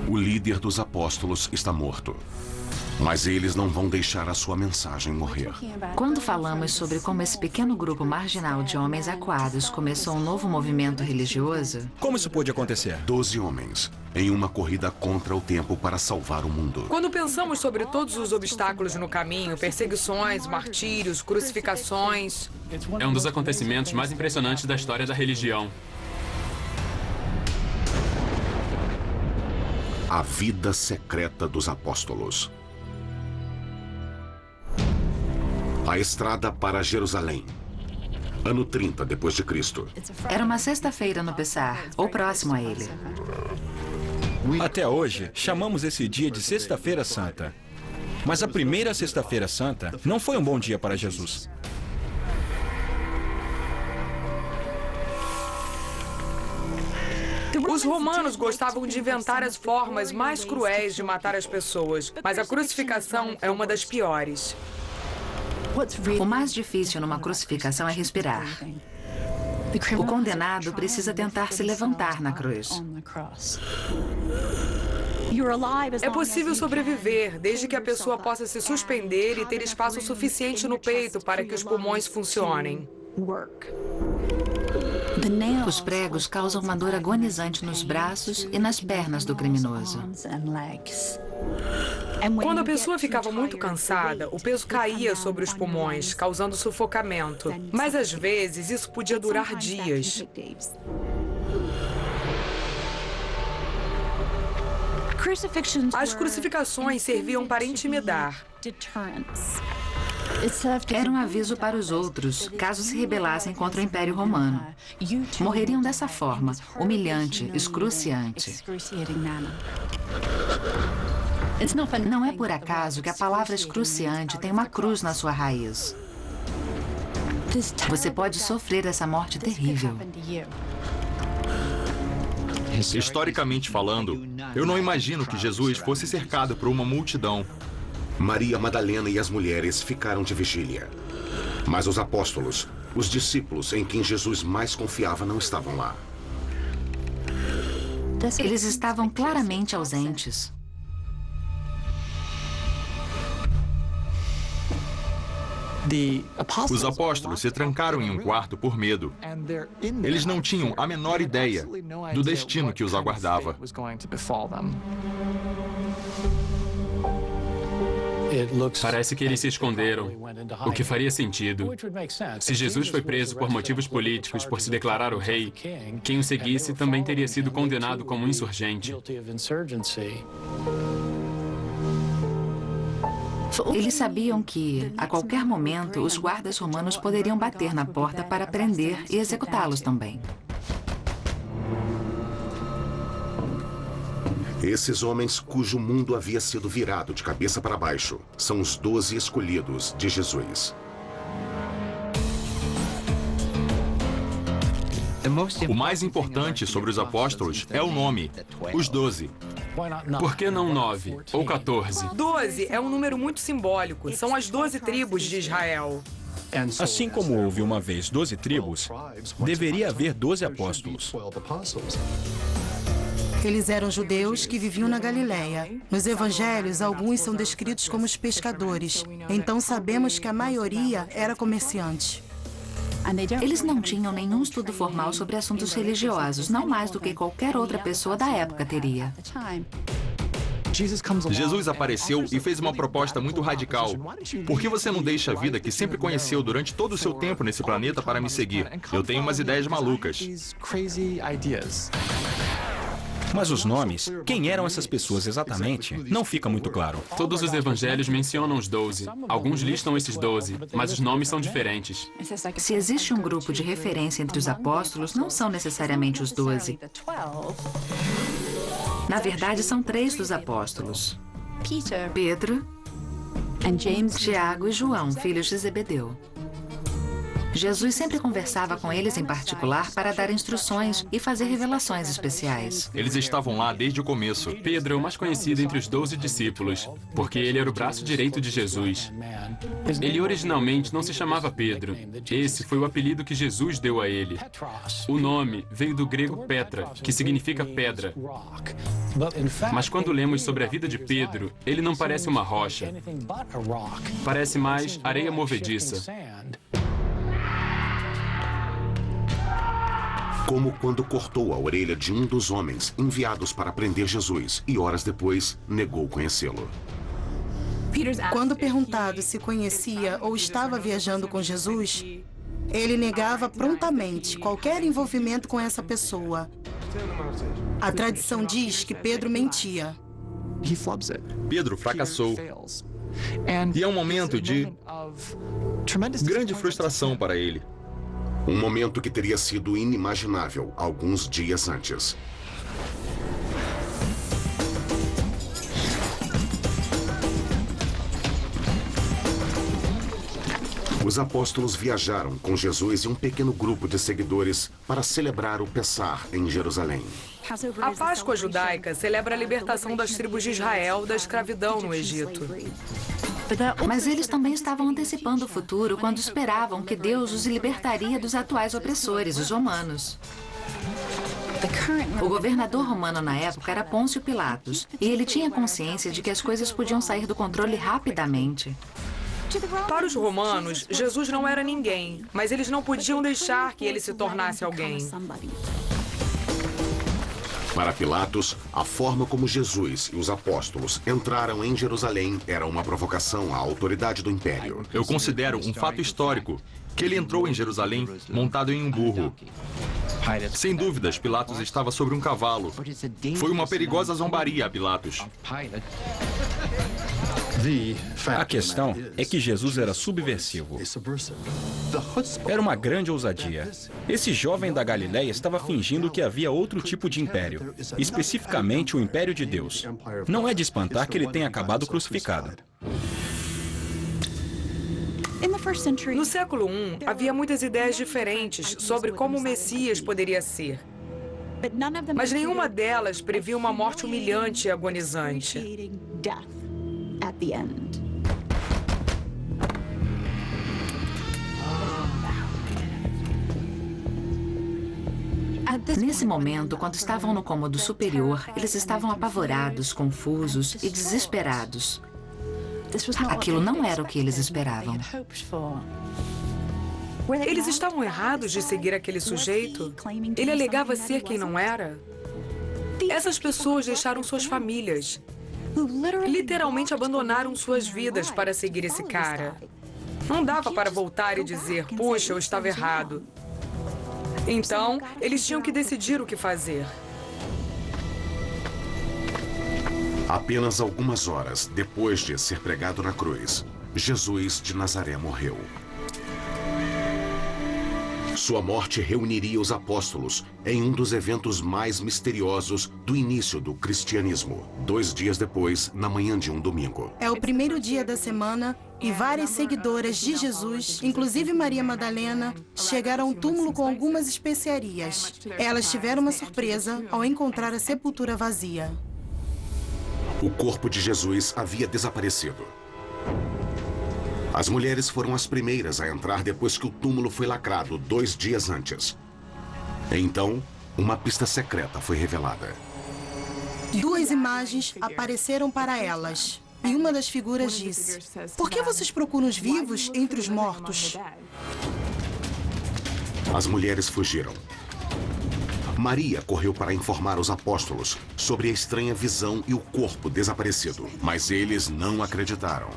O líder dos apóstolos está morto. Mas eles não vão deixar a sua mensagem morrer. Quando falamos sobre como esse pequeno grupo marginal de homens aquados começou um novo movimento religioso... Como isso pôde acontecer? 12 homens, em uma corrida contra o tempo para salvar o mundo. Quando pensamos sobre todos os obstáculos no caminho, perseguições, martírios, crucificações... É um dos acontecimentos mais impressionantes da história da religião. A vida secreta dos apóstolos. A estrada para Jerusalém. Ano 30 depois de Cristo. Era uma sexta-feira no Pessah, ou próximo a ele. Até hoje, chamamos esse dia de Sexta-feira Santa. Mas a primeira Sexta-feira Santa não foi um bom dia para Jesus. Os romanos gostavam de inventar as formas mais cruéis de matar as pessoas, mas a crucificação é uma das piores. O mais difícil numa crucificação é respirar. O condenado precisa tentar se levantar na cruz. É possível sobreviver, desde que a pessoa possa se suspender e ter espaço suficiente no peito para que os pulmões funcionem. Os pregos causam uma dor agonizante nos braços e nas pernas do criminoso. Quando a pessoa ficava muito cansada, o peso caía sobre os pulmões, causando sufocamento. Mas às vezes isso podia durar dias. As crucificações serviam para intimidar. Era um aviso para os outros, caso se rebelassem contra o Império Romano. Morreriam dessa forma, humilhante, excruciante. Não é por acaso que a palavra excruciante tem uma cruz na sua raiz. Você pode sofrer essa morte terrível. Historicamente falando, eu não imagino que Jesus fosse cercado por uma multidão. Maria Madalena e as mulheres ficaram de vigília. Mas os apóstolos, os discípulos em quem Jesus mais confiava, não estavam lá. Eles estavam claramente ausentes. Os apóstolos se trancaram em um quarto por medo. Eles não tinham a menor ideia do destino que os aguardava. Parece que eles se esconderam, o que faria sentido. Se Jesus foi preso por motivos políticos por se declarar o rei, quem o seguisse também teria sido condenado como insurgente. Eles sabiam que, a qualquer momento, os guardas romanos poderiam bater na porta para prender e executá-los também. Esses homens cujo mundo havia sido virado de cabeça para baixo são os 12 escolhidos de Jesus. O mais importante sobre os apóstolos é o nome, os 12. Por que não 9 ou 14? 12 é um número muito simbólico. São as 12 tribos de Israel. Assim como houve uma vez 12 tribos, deveria haver 12 apóstolos. Eles eram judeus que viviam na Galileia. Nos evangelhos, alguns são descritos como os pescadores. Então sabemos que a maioria era comerciante. Eles não tinham nenhum estudo formal sobre assuntos religiosos, não mais do que qualquer outra pessoa da época teria. Jesus apareceu e fez uma proposta muito radical. Por que você não deixa a vida que sempre conheceu durante todo o seu tempo nesse planeta para me seguir? Eu tenho umas ideias malucas. Mas os nomes, quem eram essas pessoas exatamente, não fica muito claro. Todos os evangelhos mencionam os 12. Alguns listam esses 12, mas os nomes são diferentes. Se existe um grupo de referência entre os apóstolos, não são necessariamente os 12. Na verdade, são 3 dos apóstolos: Pedro, Tiago e João, filhos de Zebedeu. Jesus sempre conversava com eles em particular para dar instruções e fazer revelações especiais. Eles estavam lá desde o começo. Pedro é o mais conhecido entre os 12 discípulos, porque ele era o braço direito de Jesus. Ele originalmente não se chamava Pedro. Esse foi o apelido que Jesus deu a ele. O nome veio do grego Petra, que significa pedra. Mas quando lemos sobre a vida de Pedro, ele não parece uma rocha. Parece mais areia movediça. Como quando cortou a orelha de um dos homens enviados para prender Jesus e horas depois negou conhecê-lo. Quando perguntado se conhecia ou estava viajando com Jesus, ele negava prontamente qualquer envolvimento com essa pessoa. A tradição diz que Pedro mentia. Pedro fracassou. E é um momento de grande frustração para ele. Um momento que teria sido inimaginável alguns dias antes. Os apóstolos viajaram com Jesus e um pequeno grupo de seguidores para celebrar o Pessah em Jerusalém. A Páscoa judaica celebra a libertação das tribos de Israel da escravidão no Egito. Mas eles também estavam antecipando o futuro quando esperavam que Deus os libertaria dos atuais opressores, os romanos. O governador romano na época era Pôncio Pilatos, e ele tinha consciência de que as coisas podiam sair do controle rapidamente. Para os romanos, Jesus não era ninguém, mas eles não podiam deixar que ele se tornasse alguém. Para Pilatos, a forma como Jesus e os apóstolos entraram em Jerusalém era uma provocação à autoridade do império. Eu considero um fato histórico que ele entrou em Jerusalém montado em um burro. Sem dúvidas, Pilatos estava sobre um cavalo. Foi uma perigosa zombaria a Pilatos. A questão é que Jesus era subversivo. Era uma grande ousadia. Esse jovem da Galileia estava fingindo que havia outro tipo de império, especificamente o império de Deus. Não é de espantar que ele tenha acabado crucificado. No século I, havia muitas ideias diferentes sobre como o Messias poderia ser. Mas nenhuma delas previa uma morte humilhante e agonizante. Nesse momento, quando estavam no cômodo superior, eles estavam apavorados, confusos e desesperados. Aquilo não era o que eles esperavam. Eles estavam errados de seguir aquele sujeito? Ele alegava ser quem não era? Essas pessoas deixaram suas famílias. Literalmente abandonaram suas vidas para seguir esse cara. Não dava para voltar e dizer, puxa, eu estava errado. Então, eles tinham que decidir o que fazer. Apenas algumas horas depois de ser pregado na cruz, Jesus de Nazaré morreu. Sua morte reuniria os apóstolos em um dos eventos mais misteriosos do início do cristianismo. 2 dias depois, na manhã de um domingo. É o primeiro dia da semana e várias seguidoras de Jesus, inclusive Maria Madalena, chegaram ao túmulo com algumas especiarias. Elas tiveram uma surpresa ao encontrar a sepultura vazia. O corpo de Jesus havia desaparecido. As mulheres foram as primeiras a entrar depois que o túmulo foi lacrado 2 dias antes. Então, uma pista secreta foi revelada. 2 imagens apareceram para elas. E uma das figuras disse: "Por que vocês procuram os vivos entre os mortos?" As mulheres fugiram. Maria correu para informar os apóstolos sobre a estranha visão e o corpo desaparecido, mas eles não acreditaram.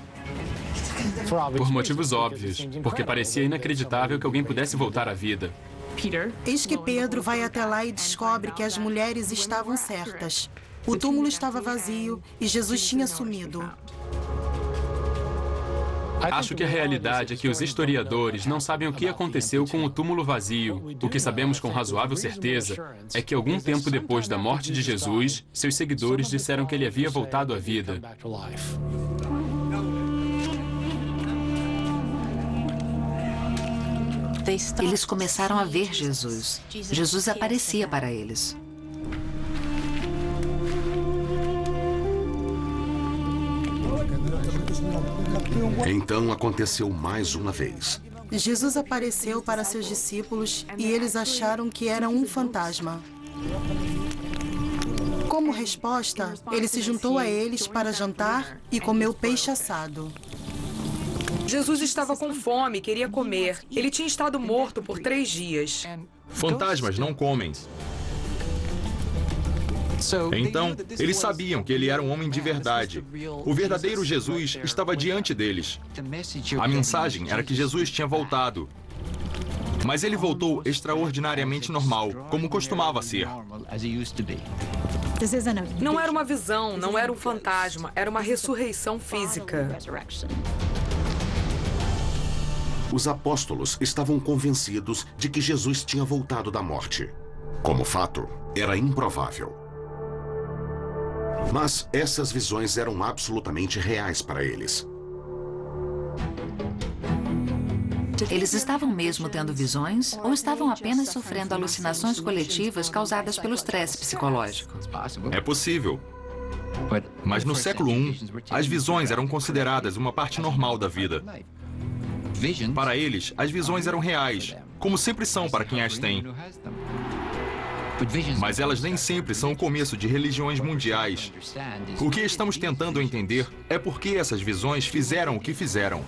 Por motivos óbvios, porque parecia inacreditável que alguém pudesse voltar à vida. Eis que Pedro vai até lá e descobre que as mulheres estavam certas. O túmulo estava vazio e Jesus tinha sumido. Acho que a realidade é que os historiadores não sabem o que aconteceu com o túmulo vazio. O que sabemos com razoável certeza é que algum tempo depois da morte de Jesus, seus seguidores disseram que ele havia voltado à vida. Eles começaram a ver Jesus. Jesus aparecia para eles. Então aconteceu mais uma vez. Jesus apareceu para seus discípulos e eles acharam que era um fantasma. Como resposta, ele se juntou a eles para jantar e comeu peixe assado. Jesus estava com fome e queria comer. Ele tinha estado morto por 3 dias. Fantasmas não comem. Então, eles sabiam que ele era um homem de verdade. O verdadeiro Jesus estava diante deles. A mensagem era que Jesus tinha voltado. Mas ele voltou extraordinariamente normal, como costumava ser. Não era uma visão, não era um fantasma, era uma ressurreição física. Os apóstolos estavam convencidos de que Jesus tinha voltado da morte. Como fato, era improvável. Mas essas visões eram absolutamente reais para eles. Eles estavam mesmo tendo visões ou estavam apenas sofrendo alucinações coletivas causadas pelo estresse psicológico? É possível. Mas no século I, as visões eram consideradas uma parte normal da vida. Para eles, as visões eram reais, como sempre são para quem as tem. Mas elas nem sempre são o começo de religiões mundiais. O que estamos tentando entender é por que essas visões fizeram o que fizeram.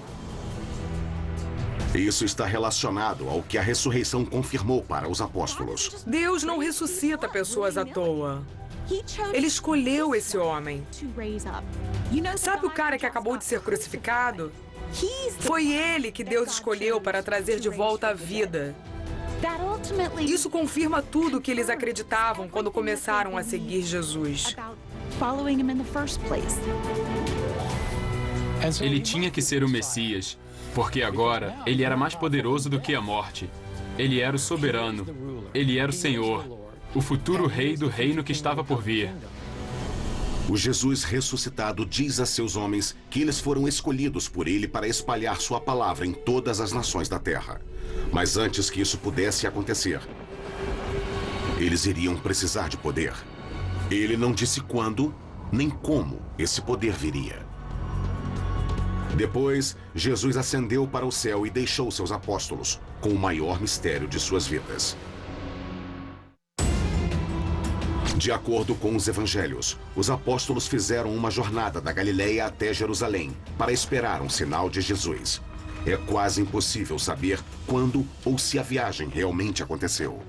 Isso está relacionado ao que a ressurreição confirmou para os apóstolos. Deus não ressuscita pessoas à toa. Ele escolheu esse homem. Sabe o cara que acabou de ser crucificado? Foi ele que Deus escolheu para trazer de volta a vida. Isso confirma tudo o que eles acreditavam quando começaram a seguir Jesus. Ele tinha que ser o Messias, porque agora ele era mais poderoso do que a morte. Ele era o soberano, ele era o Senhor, o futuro rei do reino que estava por vir. O Jesus ressuscitado diz a seus homens que eles foram escolhidos por ele para espalhar sua palavra em todas as nações da terra. Mas antes que isso pudesse acontecer, eles iriam precisar de poder. Ele não disse quando, nem como esse poder viria. Depois, Jesus ascendeu para o céu e deixou seus apóstolos com o maior mistério de suas vidas. De acordo com os evangelhos, os apóstolos fizeram uma jornada da Galileia até Jerusalém para esperar um sinal de Jesus. É quase impossível saber quando ou se a viagem realmente aconteceu.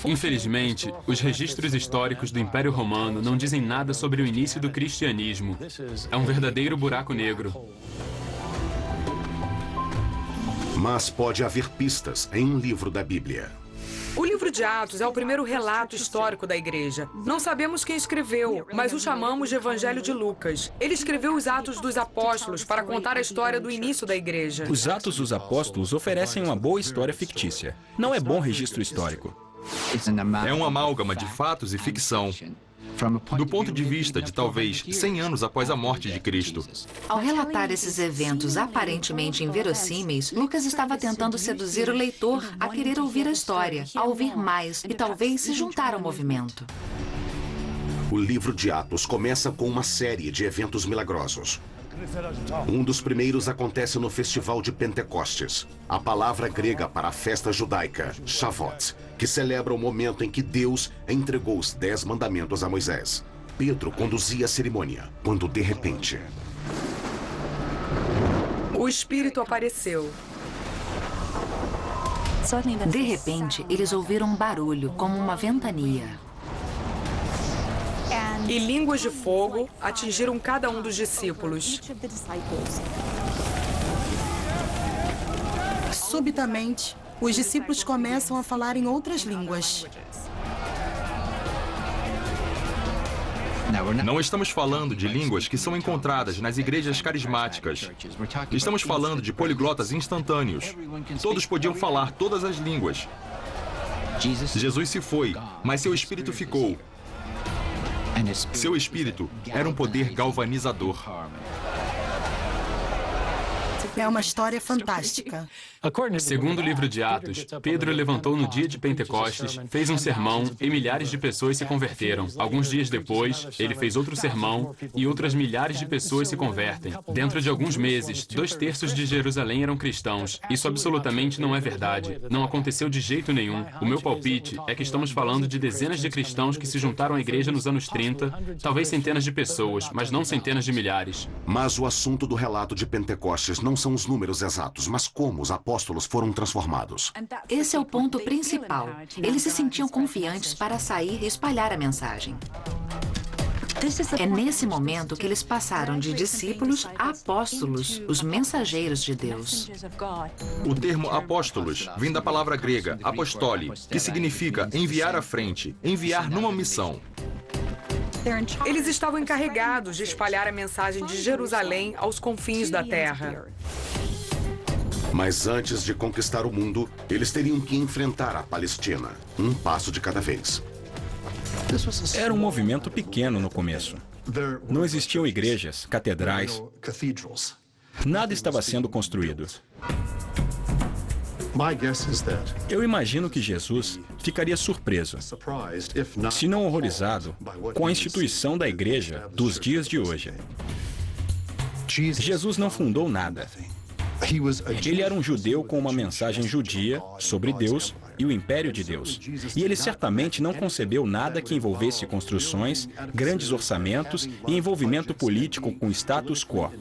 Infelizmente, os registros históricos do Império Romano não dizem nada sobre o início do cristianismo. É um verdadeiro buraco negro. Mas pode haver pistas em um livro da Bíblia. O livro de Atos é o primeiro relato histórico da igreja. Não sabemos quem escreveu, mas o chamamos de Evangelho de Lucas. Ele escreveu os Atos dos Apóstolos para contar a história do início da igreja. Os Atos dos Apóstolos oferecem uma boa história fictícia. Não é bom registro histórico. É um amálgama de fatos e ficção. Do ponto de vista de talvez 100 anos após a morte de Cristo. Ao relatar esses eventos aparentemente inverossímeis, Lucas estava tentando seduzir o leitor a querer ouvir a história, a ouvir mais e talvez se juntar ao movimento. O livro de Atos começa com uma série de eventos milagrosos. Um dos primeiros acontece no Festival de Pentecostes, a palavra grega para a festa judaica, Shavuot, que celebra o momento em que Deus entregou os 10 mandamentos a Moisés. Pedro conduzia a cerimônia, quando de repente... O Espírito apareceu. De repente, eles ouviram um barulho, como uma ventania. E línguas de fogo atingiram cada um dos discípulos. Subitamente, os discípulos começam a falar em outras línguas. Não estamos falando de línguas que são encontradas nas igrejas carismáticas. Estamos falando de poliglotas instantâneos. Todos podiam falar todas as línguas. Jesus se foi, mas seu espírito ficou. Seu espírito era um poder galvanizador. É uma história fantástica. Segundo o livro de Atos, Pedro levantou no dia de Pentecostes, fez um sermão e milhares de pessoas se converteram. Alguns dias depois, ele fez outro sermão e outras milhares de pessoas se convertem. Dentro de alguns meses, 2/3 de Jerusalém eram cristãos. Isso absolutamente não é verdade. Não aconteceu de jeito nenhum. O meu palpite é que estamos falando de dezenas de cristãos que se juntaram à igreja nos anos 30, talvez centenas de pessoas, mas não centenas de milhares. Mas o assunto do relato de Pentecostes não são os números exatos, mas como os apóstolos foram transformados. Esse é o ponto principal. Eles se sentiam confiantes para sair e espalhar a mensagem. É nesse momento que eles passaram de discípulos a apóstolos, os mensageiros de Deus. O termo apóstolos vem da palavra grega apostoli, que significa enviar à frente, enviar numa missão. Eles estavam encarregados de espalhar a mensagem de Jerusalém aos confins da terra. Mas antes de conquistar o mundo, eles teriam que enfrentar a Palestina, um passo de cada vez. Era um movimento pequeno no começo. Não existiam igrejas, catedrais. Nada estava sendo construído. Eu imagino que Jesus ficaria surpreso, se não horrorizado, com a instituição da igreja dos dias de hoje. Jesus não fundou nada. Ele era um judeu com uma mensagem judia sobre Deus e o império de Deus. E ele certamente não concebeu nada que envolvesse construções, grandes orçamentos e envolvimento político com o status quo.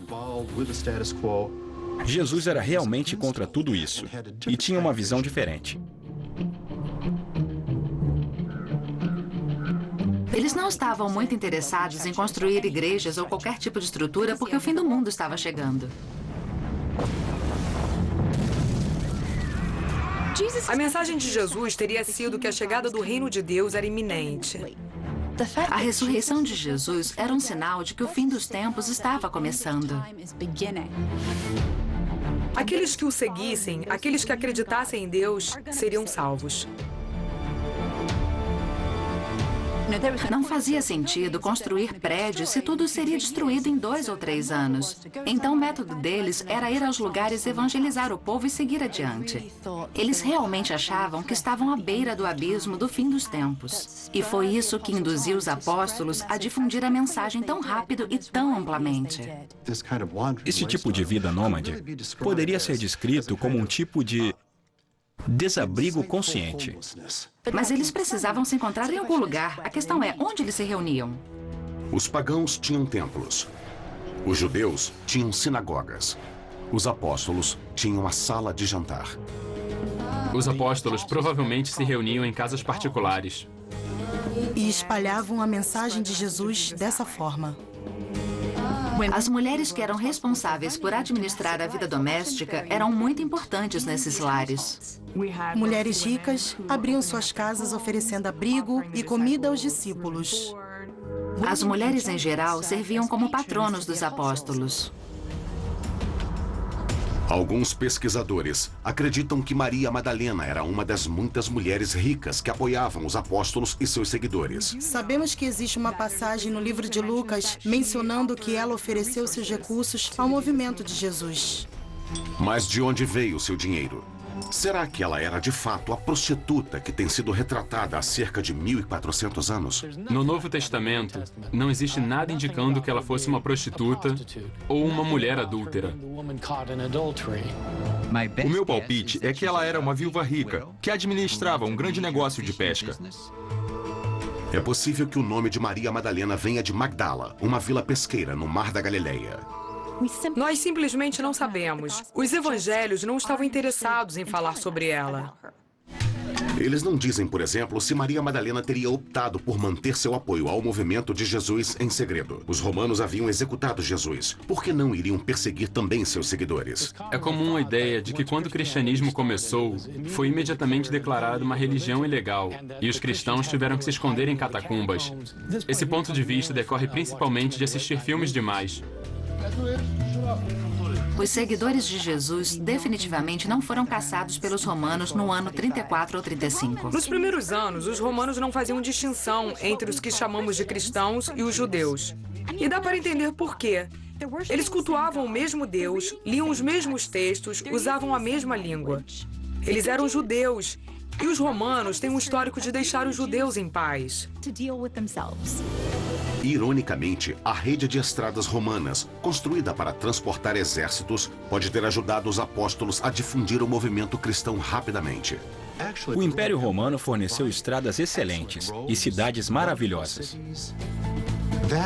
Jesus era realmente contra tudo isso e tinha uma visão diferente. Eles não estavam muito interessados em construir igrejas ou qualquer tipo de estrutura porque o fim do mundo estava chegando. A mensagem de Jesus teria sido que a chegada do reino de Deus era iminente. A ressurreição de Jesus era um sinal de que o fim dos tempos estava começando. Aqueles que o seguissem, aqueles que acreditassem em Deus, seriam salvos. Não fazia sentido construir prédios se tudo seria destruído em 2 ou 3 anos. Então o método deles era ir aos lugares evangelizar o povo e seguir adiante. Eles realmente achavam que estavam à beira do abismo do fim dos tempos. E foi isso que induziu os apóstolos a difundir a mensagem tão rápido e tão amplamente. Esse tipo de vida nômade poderia ser descrito como um tipo de desabrigo consciente. Mas eles precisavam se encontrar em algum lugar. A questão é, onde eles se reuniam? Os pagãos tinham templos. Os judeus tinham sinagogas. Os apóstolos tinham a sala de jantar. Os apóstolos provavelmente se reuniam em casas particulares. E espalhavam a mensagem de Jesus dessa forma. As mulheres que eram responsáveis por administrar a vida doméstica eram muito importantes nesses lares. Mulheres ricas abriam suas casas oferecendo abrigo e comida aos discípulos. As mulheres, em geral, serviam como patronos dos apóstolos. Alguns pesquisadores acreditam que Maria Madalena era uma das muitas mulheres ricas que apoiavam os apóstolos e seus seguidores. Sabemos que existe uma passagem no livro de Lucas mencionando que ela ofereceu seus recursos ao movimento de Jesus. Mas de onde veio seu dinheiro? Será que ela era de fato a prostituta que tem sido retratada há cerca de 1.400 anos? No Novo Testamento, não existe nada indicando que ela fosse uma prostituta ou uma mulher adúltera. O meu palpite é que ela era uma viúva rica, que administrava um grande negócio de pesca. É possível que o nome de Maria Madalena venha de Magdala, uma vila pesqueira no Mar da Galileia. Nós simplesmente não sabemos. Os evangelhos não estavam interessados em falar sobre ela. Eles não dizem, por exemplo, se Maria Madalena teria optado por manter seu apoio ao movimento de Jesus em segredo. Os romanos haviam executado Jesus. Por que não iriam perseguir também seus seguidores? É comum a ideia de que quando o cristianismo começou, foi imediatamente declarado uma religião ilegal e os cristãos tiveram que se esconder em catacumbas. Esse ponto de vista decorre principalmente de assistir filmes demais. Os seguidores de Jesus definitivamente não foram caçados pelos romanos no ano 34 ou 35. Nos primeiros anos, os romanos não faziam distinção entre os que chamamos de cristãos e os judeus. E dá para entender por quê. Eles cultuavam o mesmo Deus, liam os mesmos textos, usavam a mesma língua. Eles eram judeus. E os romanos têm um histórico de deixar os judeus em paz. Ironicamente, a rede de estradas romanas, construída para transportar exércitos, pode ter ajudado os apóstolos a difundir o movimento cristão rapidamente. O Império Romano forneceu estradas excelentes e cidades maravilhosas.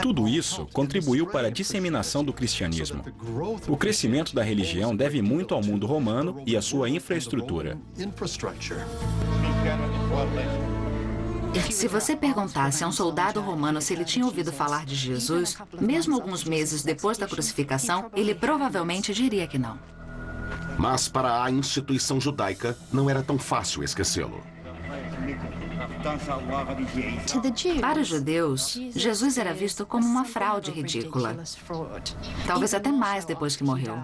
Tudo isso contribuiu para a disseminação do cristianismo. O crescimento da religião deve muito ao mundo romano e à sua infraestrutura. Se você perguntasse a um soldado romano se ele tinha ouvido falar de Jesus, mesmo alguns meses depois da crucificação, ele provavelmente diria que não. Mas para a instituição judaica, não era tão fácil esquecê-lo. Para os judeus, Jesus era visto como uma fraude ridícula. Talvez até mais depois que morreu.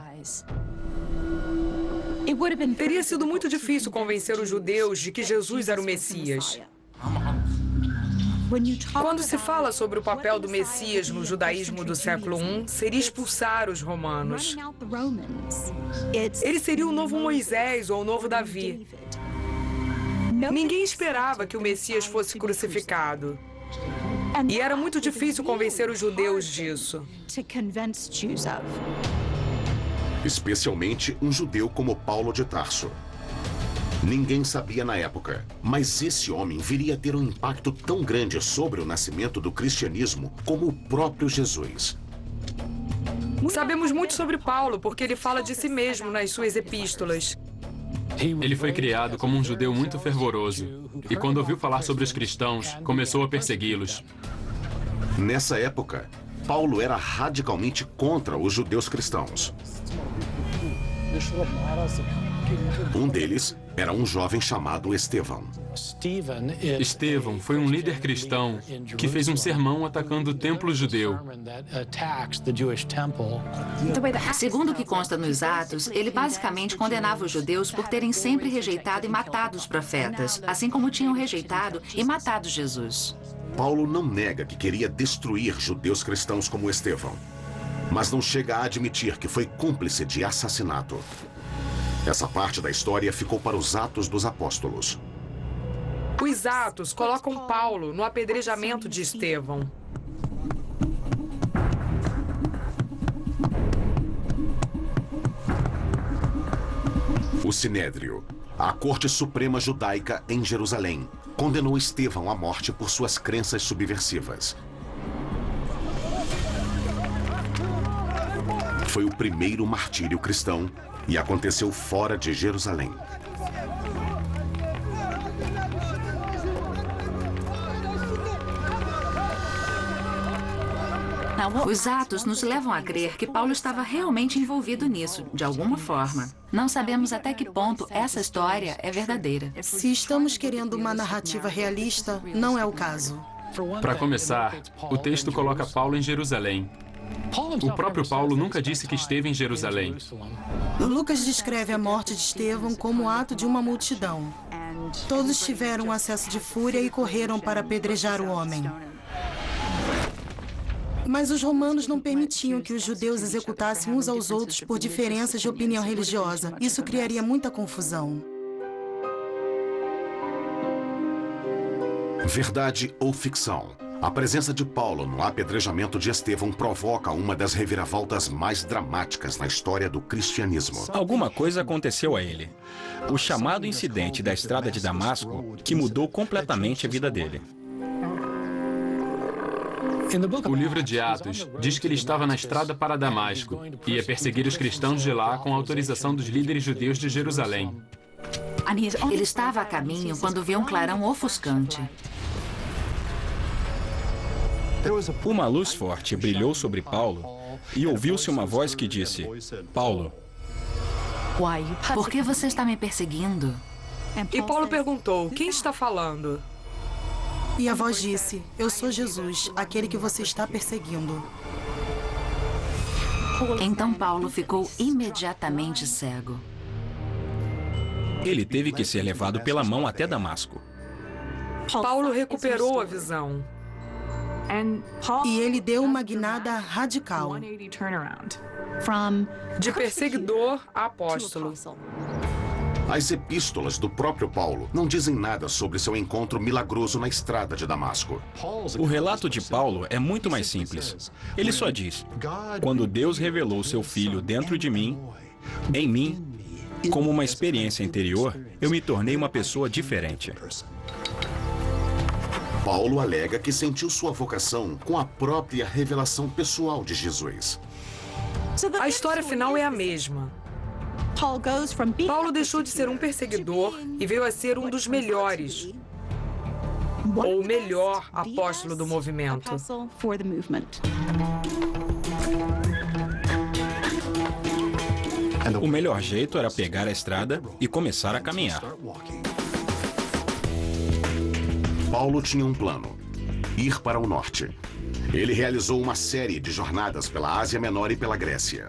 Teria sido muito difícil convencer os judeus de que Jesus era o Messias. Quando se fala sobre o papel do Messias no judaísmo do século I, seria expulsar os romanos. Ele seria o novo Moisés ou o novo Davi. Ninguém esperava que o Messias fosse crucificado. E era muito difícil convencer os judeus disso. Especialmente um judeu como Paulo de Tarso. Ninguém sabia na época, mas esse homem viria a ter um impacto tão grande sobre o nascimento do cristianismo como o próprio Jesus. Sabemos muito sobre Paulo porque ele fala de si mesmo nas suas epístolas. Ele foi criado como um judeu muito fervoroso e, quando ouviu falar sobre os cristãos, começou a persegui-los. Nessa época, Paulo era radicalmente contra os judeus cristãos. Um deles era um jovem chamado Estevão. Estevão foi um líder cristão que fez um sermão atacando o templo judeu. Segundo o que consta nos Atos, ele basicamente condenava os judeus por terem sempre rejeitado e matado os profetas, assim como tinham rejeitado e matado Jesus. Paulo não nega que queria destruir judeus cristãos como Estevão, mas não chega a admitir que foi cúmplice de assassinato. Essa parte da história ficou para os Atos dos Apóstolos. Os Atos colocam Paulo no apedrejamento de Estevão. O Sinédrio, a Corte Suprema Judaica em Jerusalém, condenou Estevão à morte por suas crenças subversivas. Foi o primeiro martírio cristão e aconteceu fora de Jerusalém. Os Atos nos levam a crer que Paulo estava realmente envolvido nisso, de alguma forma. Não sabemos até que ponto essa história é verdadeira. Se estamos querendo uma narrativa realista, não é o caso. Para começar, o texto coloca Paulo em Jerusalém. O próprio Paulo nunca disse que esteve em Jerusalém. Lucas descreve a morte de Estevão como ato de uma multidão. Todos tiveram um acesso de fúria e correram para apedrejar o homem. Mas os romanos não permitiam que os judeus executassem uns aos outros por diferenças de opinião religiosa. Isso criaria muita confusão. Verdade ou ficção? A presença de Paulo no apedrejamento de Estevão provoca uma das reviravoltas mais dramáticas na história do cristianismo. Alguma coisa aconteceu a ele. O chamado incidente da estrada de Damasco, que mudou completamente a vida dele. O livro de Atos diz que ele estava na estrada para Damasco e ia perseguir os cristãos de lá com a autorização dos líderes judeus de Jerusalém. Ele estava a caminho quando viu um clarão ofuscante. Uma luz forte brilhou sobre Paulo e ouviu-se uma voz que disse: Paulo, por que você está me perseguindo? E Paulo perguntou, quem está falando? E a voz disse, eu sou Jesus, aquele que você está perseguindo. Então Paulo ficou imediatamente cego. Ele teve que ser levado pela mão até Damasco. Paulo recuperou a visão. E ele deu uma guinada radical. De perseguidor a apóstolo. As epístolas do próprio Paulo não dizem nada sobre seu encontro milagroso na estrada de Damasco. O relato de Paulo é muito mais simples. Ele só diz: quando Deus revelou seu Filho dentro de mim, em mim, como uma experiência interior, eu me tornei uma pessoa diferente. Paulo alega que sentiu sua vocação com a própria revelação pessoal de Jesus. A história final é a mesma. Paulo deixou de ser um perseguidor e veio a ser um dos melhores, ou o melhor apóstolo do movimento. O melhor jeito era pegar a estrada e começar a caminhar. Paulo tinha um plano: ir para o norte. Ele realizou uma série de jornadas pela Ásia Menor e pela Grécia.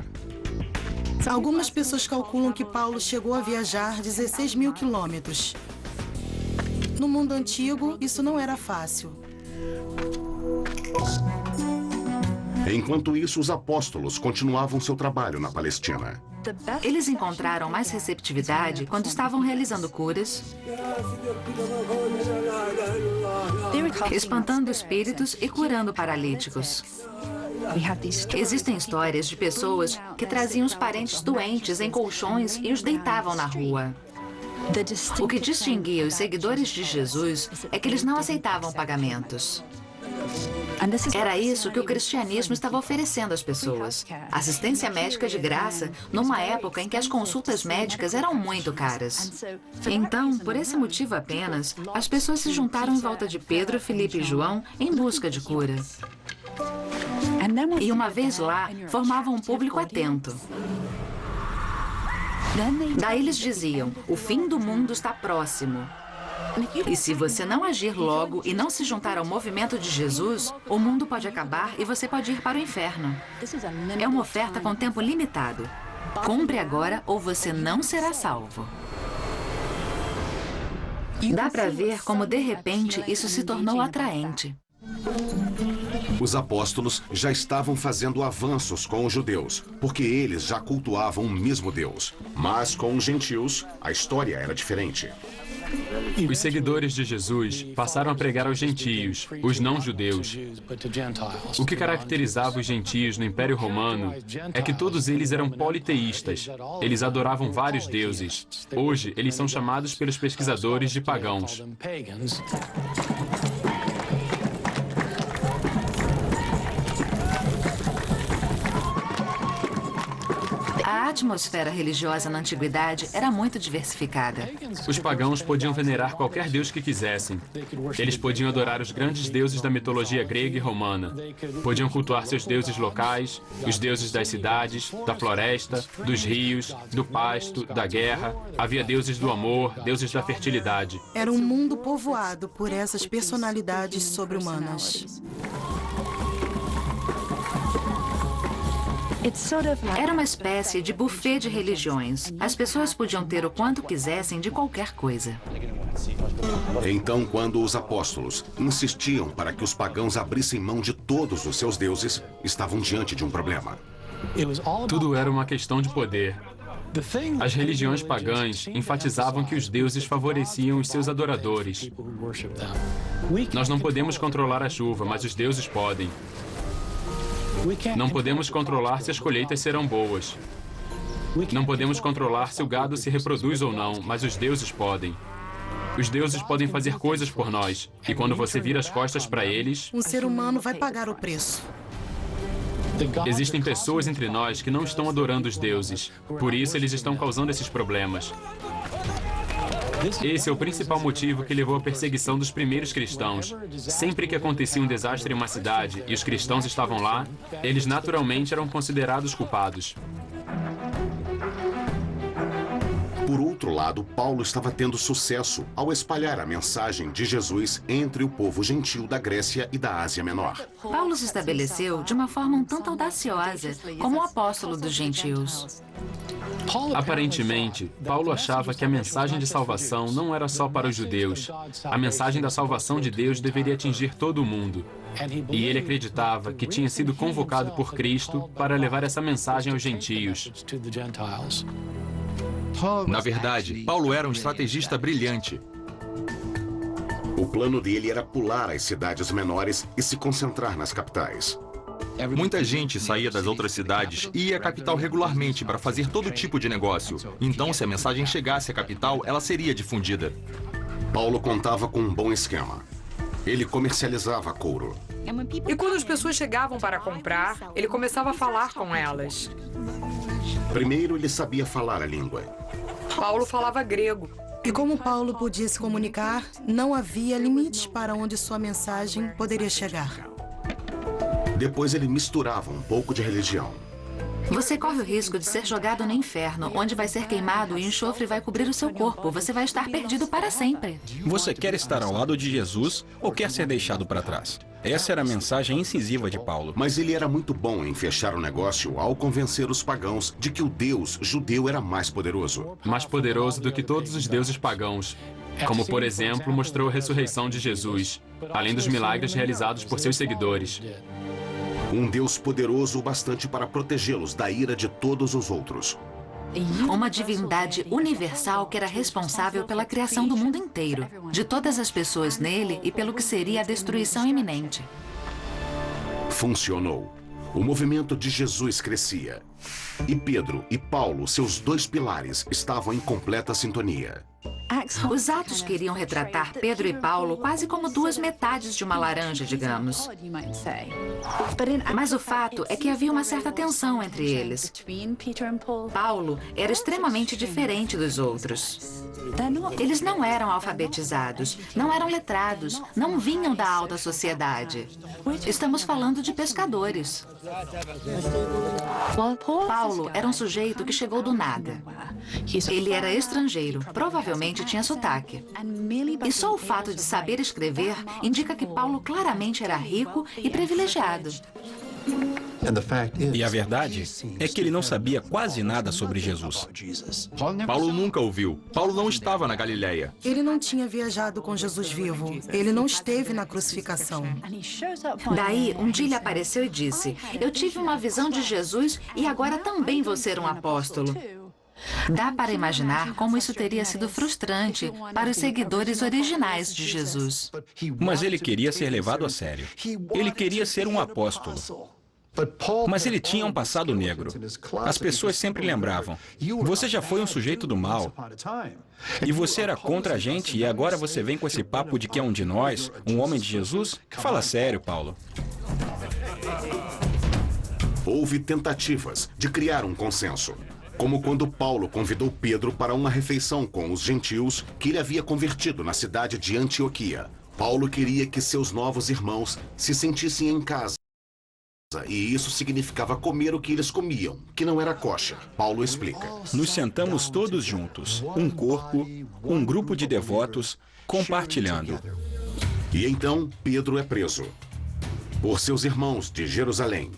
Algumas pessoas calculam que Paulo chegou a viajar 16 mil quilômetros. No mundo antigo, isso não era fácil. Enquanto isso, os apóstolos continuavam seu trabalho na Palestina. Eles encontraram mais receptividade quando estavam realizando curas, espantando espíritos e curando paralíticos. Existem histórias de pessoas que traziam os parentes doentes em colchões e os deitavam na rua. O que distinguia os seguidores de Jesus é que eles não aceitavam pagamentos. Era isso que o cristianismo estava oferecendo às pessoas. Assistência médica de graça, numa época em que as consultas médicas eram muito caras. Então, por esse motivo apenas, as pessoas se juntaram em volta de Pedro, Filipe e João em busca de cura. E uma vez lá, formavam um público atento. Daí eles diziam: o fim do mundo está próximo. E se você não agir logo e não se juntar ao movimento de Jesus, o mundo pode acabar e você pode ir para o inferno. É uma oferta com tempo limitado. Compre agora ou você não será salvo. Dá para ver como, de repente, isso se tornou atraente. Os apóstolos já estavam fazendo avanços com os judeus, porque eles já cultuavam o mesmo Deus. Mas com os gentios, a história era diferente. Os seguidores de Jesus passaram a pregar aos gentios, os não-judeus. O que caracterizava os gentios no Império Romano é que todos eles eram politeístas. Eles adoravam vários deuses. Hoje, eles são chamados pelos pesquisadores de pagãos. A atmosfera religiosa na antiguidade era muito diversificada. Os pagãos podiam venerar qualquer deus que quisessem. Eles podiam adorar os grandes deuses da mitologia grega e romana. Podiam cultuar seus deuses locais, os deuses das cidades, da floresta, dos rios, do pasto, da guerra. Havia deuses do amor, deuses da fertilidade. Era um mundo povoado por essas personalidades sobre-humanas. Era uma espécie de buffet de religiões. As pessoas podiam ter o quanto quisessem de qualquer coisa. Então, quando os apóstolos insistiam para que os pagãos abrissem mão de todos os seus deuses, estavam diante de um problema. Tudo era uma questão de poder. As religiões pagãs enfatizavam que os deuses favoreciam os seus adoradores. Nós não podemos controlar a chuva, mas os deuses podem. Não podemos controlar se as colheitas serão boas. Não podemos controlar se o gado se reproduz ou não, mas os deuses podem. Os deuses podem fazer coisas por nós. E quando você vira as costas para eles... Um ser humano vai pagar o preço. Existem pessoas entre nós que não estão adorando os deuses. Por isso, eles estão causando esses problemas. Esse é o principal motivo que levou à perseguição dos primeiros cristãos. Sempre que acontecia um desastre em uma cidade e os cristãos estavam lá, eles naturalmente eram considerados culpados. Por outro lado, Paulo estava tendo sucesso ao espalhar a mensagem de Jesus entre o povo gentil da Grécia e da Ásia Menor. Paulo se estabeleceu de uma forma um tanto audaciosa como o apóstolo dos gentios. Aparentemente, Paulo achava que a mensagem de salvação não era só para os judeus. A mensagem da salvação de Deus deveria atingir todo o mundo. E ele acreditava que tinha sido convocado por Cristo para levar essa mensagem aos gentios. Na verdade, Paulo era um estrategista brilhante. O plano dele era pular as cidades menores e se concentrar nas capitais. Muita gente saía das outras cidades e ia à capital regularmente para fazer todo tipo de negócio. Então, se a mensagem chegasse à capital, ela seria difundida. Paulo contava com um bom esquema. Ele comercializava couro. E quando as pessoas chegavam para comprar, ele começava a falar com elas. Primeiro, ele sabia falar a língua. Paulo falava grego. E como Paulo podia se comunicar, não havia limites para onde sua mensagem poderia chegar. Depois ele misturava um pouco de religião. Você corre o risco de ser jogado no inferno, onde vai ser queimado e o enxofre vai cobrir o seu corpo. Você vai estar perdido para sempre. Você quer estar ao lado de Jesus ou quer ser deixado para trás? Essa era a mensagem incisiva de Paulo. Mas ele era muito bom em fechar o negócio ao convencer os pagãos de que o Deus judeu era mais poderoso. Mais poderoso do que todos os deuses pagãos. Como, por exemplo, mostrou a ressurreição de Jesus, além dos milagres realizados por seus seguidores. Um Deus poderoso o bastante para protegê-los da ira de todos os outros. Uma divindade universal que era responsável pela criação do mundo inteiro, de todas as pessoas nele e pelo que seria a destruição iminente. Funcionou. O movimento de Jesus crescia. E Pedro e Paulo, seus dois pilares, estavam em completa sintonia. Os atos queriam retratar Pedro e Paulo quase como duas metades de uma laranja, digamos. Mas o fato é que havia uma certa tensão entre eles. Paulo era extremamente diferente dos outros. Eles não eram alfabetizados, não eram letrados, não vinham da alta sociedade. Estamos falando de pescadores. Paulo era um sujeito que chegou do nada. Ele era estrangeiro, provavelmente tinha sotaque. E só o fato de saber escrever indica que Paulo claramente era rico e privilegiado. E a verdade é que ele não sabia quase nada sobre Jesus. Paulo nunca ouviu. Paulo não estava na Galileia. Ele não tinha viajado com Jesus vivo. Ele não esteve na crucificação. Daí, um dia ele apareceu e disse: "Eu tive uma visão de Jesus e agora também vou ser um apóstolo." Dá para imaginar como isso teria sido frustrante para os seguidores originais de Jesus. Mas ele queria ser levado a sério. Ele queria ser um apóstolo. Mas ele tinha um passado negro. As pessoas sempre lembravam: você já foi um sujeito do mal. E você era contra a gente e agora você vem com esse papo de que é um de nós, um homem de Jesus? Fala sério, Paulo. Houve tentativas de criar um consenso. Como quando Paulo convidou Pedro para uma refeição com os gentios que ele havia convertido na cidade de Antioquia. Paulo queria que seus novos irmãos se sentissem em casa. E isso significava comer o que eles comiam, que não era kosher. Paulo explica. Nos sentamos todos juntos, um corpo, um grupo de devotos, compartilhando. E então Pedro é preso por seus irmãos de Jerusalém.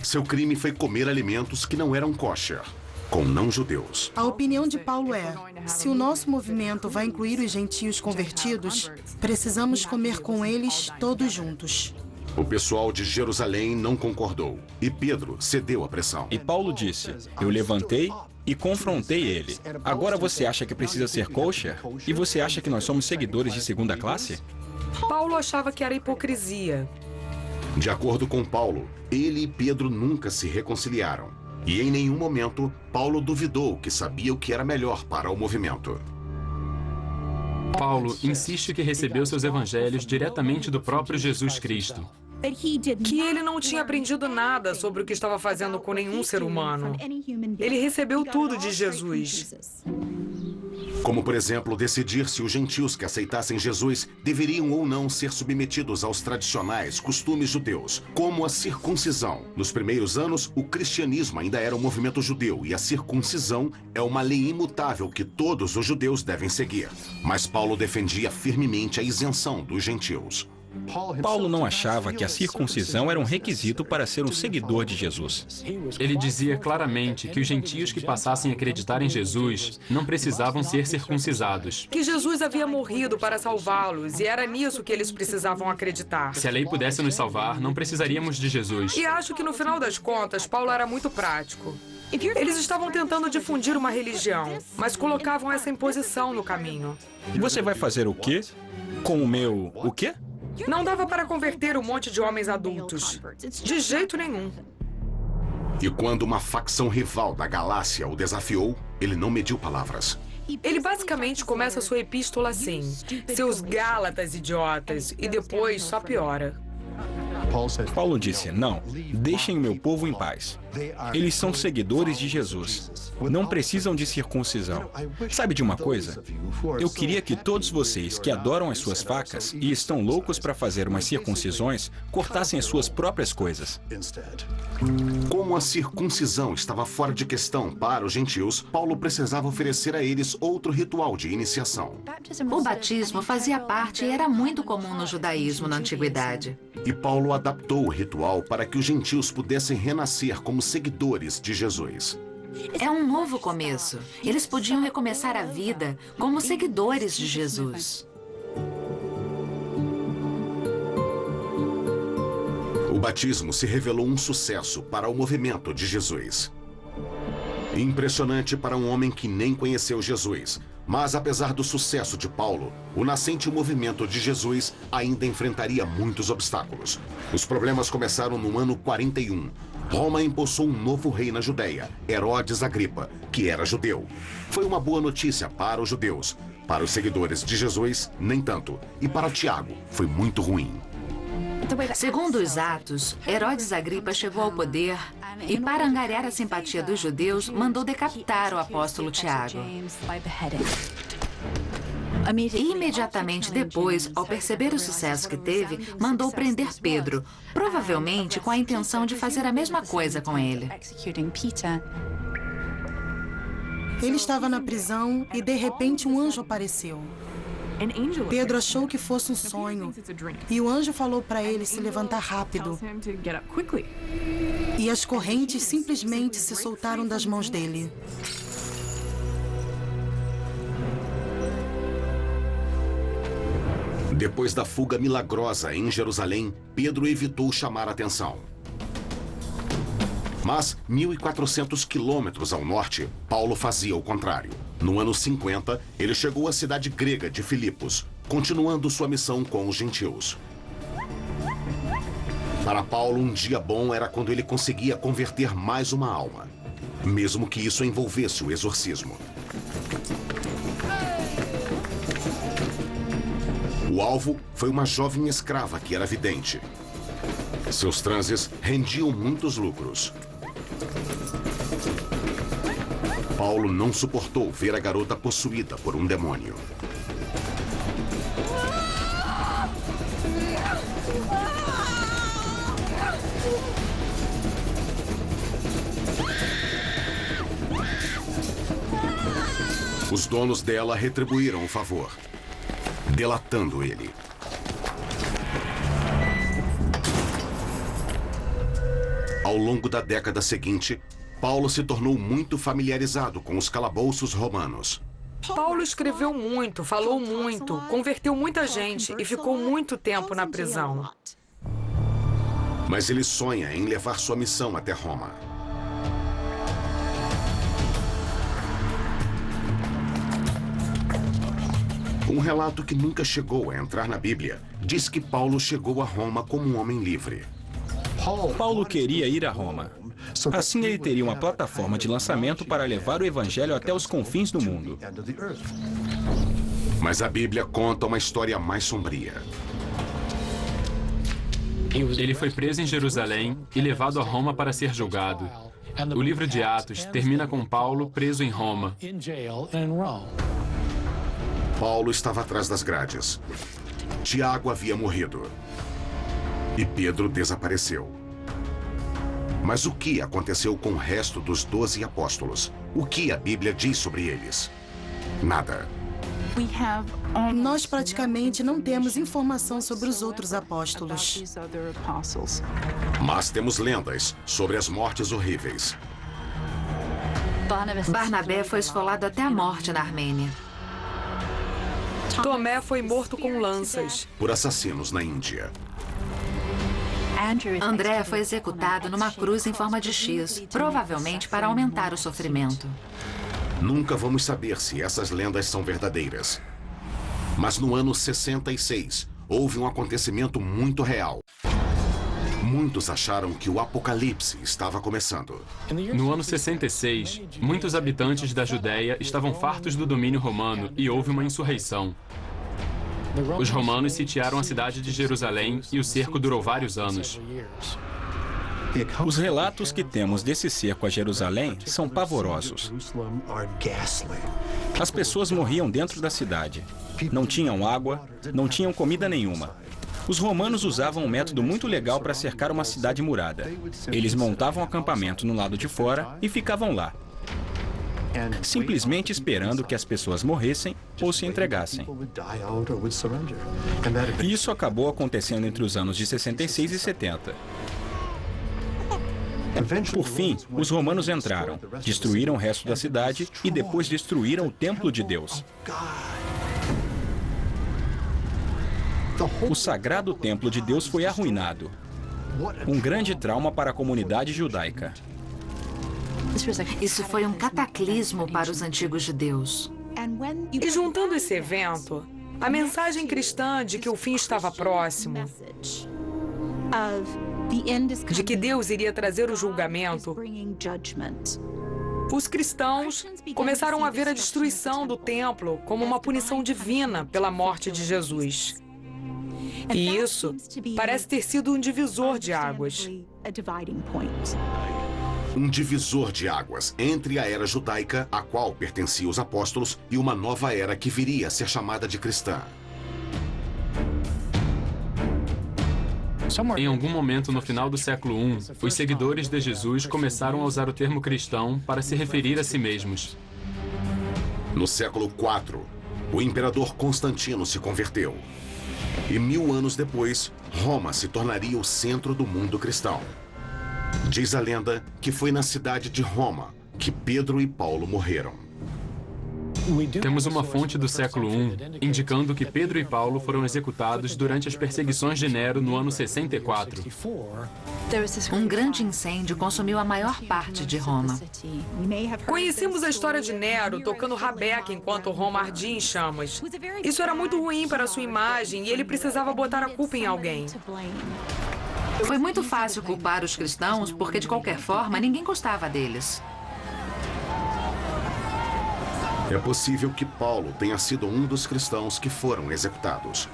Seu crime foi comer alimentos que não eram kosher, com não-judeus. A opinião de Paulo é: se o nosso movimento vai incluir os gentios convertidos, precisamos comer com eles todos juntos. O pessoal de Jerusalém não concordou e Pedro cedeu à pressão. E Paulo disse: eu levantei e confrontei ele. Agora você acha que precisa ser kosher? E você acha que nós somos seguidores de segunda classe? Paulo achava que era hipocrisia. De acordo com Paulo, ele e Pedro nunca se reconciliaram. E em nenhum momento, Paulo duvidou que sabia o que era melhor para o movimento. Paulo insiste que recebeu seus evangelhos diretamente do próprio Jesus Cristo. Que ele não tinha aprendido nada sobre o que estava fazendo com nenhum ser humano. Ele recebeu tudo de Jesus. Como, por exemplo, decidir se os gentios que aceitassem Jesus deveriam ou não ser submetidos aos tradicionais costumes judeus, como a circuncisão. Nos primeiros anos, o cristianismo ainda era um movimento judeu e a circuncisão é uma lei imutável que todos os judeus devem seguir. Mas Paulo defendia firmemente a isenção dos gentios. Paulo não achava que a circuncisão era um requisito para ser um seguidor de Jesus. Ele dizia claramente que os gentios que passassem a acreditar em Jesus não precisavam ser circuncidados. Que Jesus havia morrido para salvá-los e era nisso que eles precisavam acreditar. Se a lei pudesse nos salvar, não precisaríamos de Jesus. E acho que no final das contas, Paulo era muito prático. Eles estavam tentando difundir uma religião, mas colocavam essa imposição no caminho. Você vai fazer o quê? Com o meu... o quê? Não dava para converter um monte de homens adultos. De jeito nenhum. E quando uma facção rival da Galácia o desafiou, ele não mediu palavras. Ele basicamente começa sua epístola assim: seus Gálatas idiotas, e depois só piora. Paulo disse, não, deixem meu povo em paz. Eles são seguidores de Jesus. Não precisam de circuncisão. Sabe de uma coisa? Eu queria que todos vocês que adoram as suas facas e estão loucos para fazer umas circuncisões, cortassem as suas próprias coisas. Como a circuncisão estava fora de questão para os gentios, Paulo precisava oferecer a eles outro ritual de iniciação. O batismo fazia parte e era muito comum no judaísmo na antiguidade. E Paulo adaptou o ritual para que os gentios pudessem renascer como seguidores de Jesus. É um novo começo. Eles podiam recomeçar a vida como seguidores de Jesus. O batismo se revelou um sucesso para o movimento de Jesus. Impressionante para um homem que nem conheceu Jesus. Mas apesar do sucesso de Paulo, o nascente movimento de Jesus ainda enfrentaria muitos obstáculos. Os problemas começaram no ano 41. Roma empossou um novo rei na Judéia, Herodes Agripa, que era judeu. Foi uma boa notícia para os judeus. Para os seguidores de Jesus, nem tanto. E para Tiago, foi muito ruim. Segundo os Atos, Herodes Agripa chegou ao poder e, para angariar a simpatia dos judeus, mandou decapitar o apóstolo Tiago. E imediatamente depois, ao perceber o sucesso que teve, mandou prender Pedro, provavelmente com a intenção de fazer a mesma coisa com ele. Ele estava na prisão e, de repente, um anjo apareceu. Pedro achou que fosse um sonho e o anjo falou para ele se levantar rápido. E as correntes simplesmente se soltaram das mãos dele. Depois da fuga milagrosa em Jerusalém, Pedro evitou chamar a atenção. Mas, 1.400 quilômetros ao norte, Paulo fazia o contrário. No ano 50, ele chegou à cidade grega de Filipos, continuando sua missão com os gentios. Para Paulo, um dia bom era quando ele conseguia converter mais uma alma, mesmo que isso envolvesse o exorcismo. O alvo foi uma jovem escrava que era vidente. Seus transes rendiam muitos lucros. Paulo não suportou ver a garota possuída por um demônio. Os donos dela retribuíram o favor, delatando ele. Ao longo da década seguinte, Paulo se tornou muito familiarizado com os calabouços romanos. Paulo escreveu muito, falou muito, converteu muita gente e ficou muito tempo na prisão. Mas ele sonha em levar sua missão até Roma. Um relato que nunca chegou a entrar na Bíblia diz que Paulo chegou a Roma como um homem livre. Paulo queria ir a Roma. Assim ele teria uma plataforma de lançamento para levar o evangelho até os confins do mundo. Mas a Bíblia conta uma história mais sombria. Ele foi preso em Jerusalém e levado a Roma para ser julgado. O livro de Atos termina com Paulo preso em Roma. Paulo estava atrás das grades. Tiago havia morrido. E Pedro desapareceu. Mas o que aconteceu com o resto dos 12 apóstolos? O que a Bíblia diz sobre eles? Nada. Nós praticamente não temos informação sobre os outros apóstolos. Mas temos lendas sobre as mortes horríveis. Barnabé foi esfolado até a morte na Armênia. Tomé foi morto com lanças. Por assassinos na Índia. André foi executado numa cruz em forma de X, provavelmente para aumentar o sofrimento. Nunca vamos saber se essas lendas são verdadeiras. Mas no ano 66, houve um acontecimento muito real. Muitos acharam que o apocalipse estava começando. No ano 66, muitos habitantes da Judéia estavam fartos do domínio romano e houve uma insurreição. Os romanos sitiaram a cidade de Jerusalém e o cerco durou vários anos. Os relatos que temos desse cerco a Jerusalém são pavorosos. As pessoas morriam dentro da cidade. Não tinham água, não tinham comida nenhuma. Os romanos usavam um método muito legal para cercar uma cidade murada. Eles montavam acampamento no lado de fora e ficavam lá, simplesmente esperando que as pessoas morressem ou se entregassem. E isso acabou acontecendo entre os anos de 66 e 70. Por fim, os romanos entraram, destruíram o resto da cidade e depois destruíram o templo de Deus. O sagrado templo de Deus foi arruinado. Um grande trauma para a comunidade judaica. Isso foi um cataclismo para os antigos judeus. E juntando esse evento, a mensagem cristã de que o fim estava próximo, de que Deus iria trazer o julgamento, os cristãos começaram a ver a destruição do templo como uma punição divina pela morte de Jesus. E isso parece ter sido um divisor de águas. Um divisor de águas entre a era judaica, a qual pertenciam os apóstolos, e uma nova era que viria a ser chamada de cristã. Em algum momento no final do século I, os seguidores de Jesus começaram a usar o termo cristão para se referir a si mesmos. No século IV, o imperador Constantino se converteu. E 1000 anos depois, Roma se tornaria o centro do mundo cristão. Diz a lenda que foi na cidade de Roma que Pedro e Paulo morreram. Temos uma fonte do século I indicando que Pedro e Paulo foram executados durante as perseguições de Nero no ano 64. Um grande incêndio consumiu a maior parte de Roma. Conhecemos a história de Nero tocando rabeca enquanto Roma ardia em chamas. Isso era muito ruim para sua imagem e ele precisava botar a culpa em alguém. Foi muito fácil culpar os cristãos porque, de qualquer forma, ninguém gostava deles. É possível que Paulo tenha sido um dos cristãos que foram executados.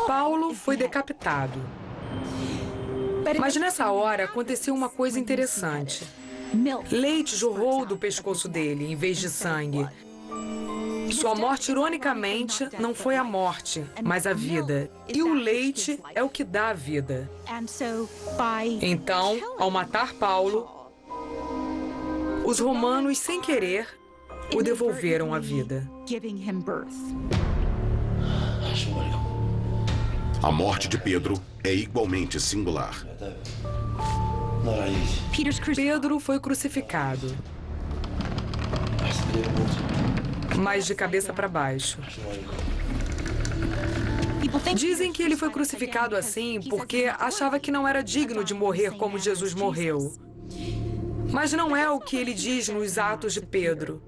Paulo foi decapitado. Mas nessa hora aconteceu uma coisa interessante. Leite jorrou do pescoço dele em vez de sangue. Sua morte, ironicamente, não foi a morte, mas a vida. E o leite é o que dá a vida. Então, ao matar Paulo, os romanos, sem querer, o devolveram à vida. A morte de Pedro é igualmente singular. Pedro foi crucificado, mas de cabeça para baixo. Dizem que ele foi crucificado assim porque achava que não era digno de morrer como Jesus morreu. Mas não é o que ele diz nos Atos de Pedro.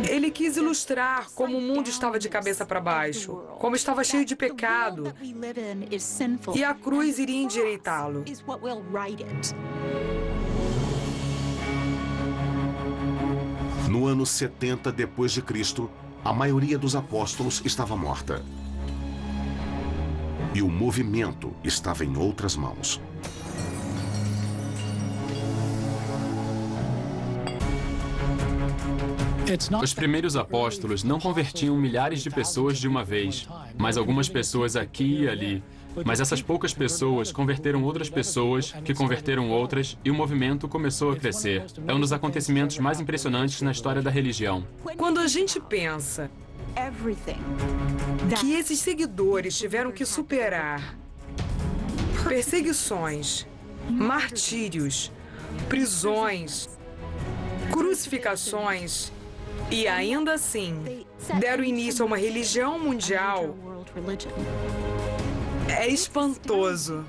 Ele quis ilustrar como o mundo estava de cabeça para baixo, como estava cheio de pecado, e a cruz iria endireitá-lo. No ano 70 depois de Cristo, a maioria dos apóstolos estava morta. E o movimento estava em outras mãos. Os primeiros apóstolos não convertiam milhares de pessoas de uma vez, mas algumas pessoas aqui e ali. Mas essas poucas pessoas converteram outras pessoas, que converteram outras, e o movimento começou a crescer. É um dos acontecimentos mais impressionantes na história da religião. Quando a gente pensa que esses seguidores tiveram que superar perseguições, martírios, prisões, crucificações, e ainda assim deram início a uma religião mundial, é espantoso.